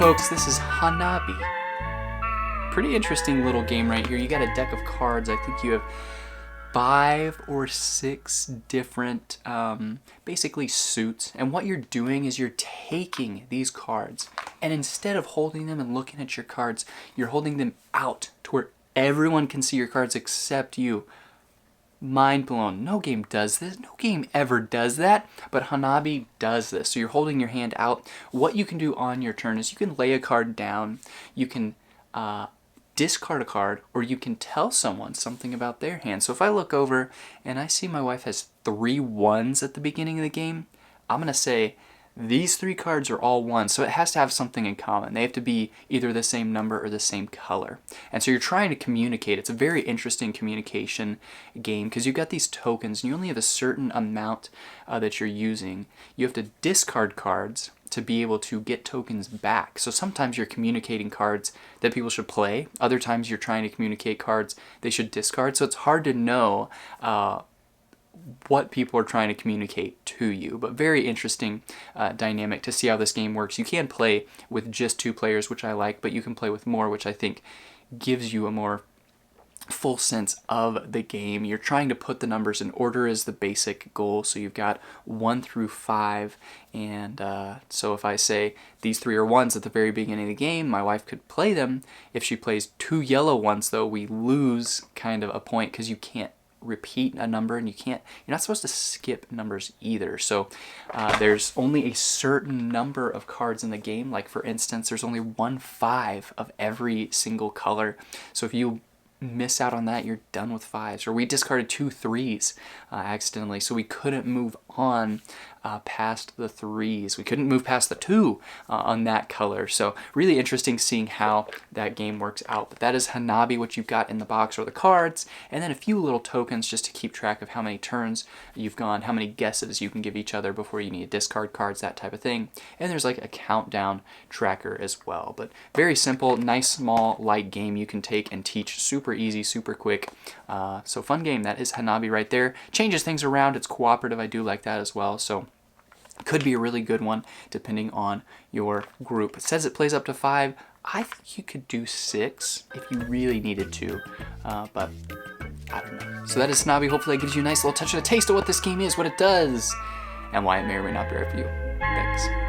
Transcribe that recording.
folks, this is Hanabi. Pretty interesting little game right here. You got a deck of cards. I think you have 5 or 6 different basically suits, and what you're doing is you're taking these cards, and instead of holding them and looking at your cards, you're holding them out to where everyone can see your cards except you. Mind blown. No game does this. No game ever does that, but Hanabi does this. So you're holding your hand out. What you can do on your turn is you can lay a card down, you can discard a card, or you can tell someone something about their hand. So if I look over and I see my wife has 3 1s at the beginning of the game, I'm going to say these 3 cards are all 1s, so it has to have something in common. They have to be either the same number or the same color. And so you're trying to communicate. It's a very interesting communication game because you've got these tokens and you only have a certain amount that you're using. You have to discard cards to be able to get tokens back. So sometimes you're communicating cards that people should play. Other times you're trying to communicate cards they should discard. So it's hard to know what people are trying to communicate to you, but very interesting dynamic to see how this game works. You can play with just 2 players, which I like, but you can play with more, which I think gives you a more full sense of the game. You're trying to put the numbers in order is the basic goal. So you've got 1 through 5, and so if I say these 3 are 1s at the very beginning of the game, my wife could play them. If she plays 2 yellow ones, though, we lose kind of a point because you can't repeat a number, and you're not supposed to skip numbers either. So there's only a certain number of cards in the game. Like for instance, there's only 1 5 of every single color. So if you miss out on that, you're done with 5s. Or we discarded 2 3s accidentally, so we couldn't move on past the 3s. We couldn't move past the 2 on that color. So really interesting seeing how that game works out. But that is Hanabi, what you've got in the box, or the cards, and then a few little tokens just to keep track of how many turns you've gone, how many guesses you can give each other before you need to discard cards, that type of thing. And there's like a countdown tracker as well. But very simple, nice, small, light game you can take and teach super easy, super quick. So fun game. That is Hanabi right there. Changes things around. It's cooperative. I do like that as well. So could be a really good one depending on your group. It says it plays up to 5. I think you could do 6 if you really needed to, but I don't know. So that is Hanabi. Hopefully that gives you a nice little touch of a taste of what this game is, what it does, and why it may or may not be right for you. Thanks.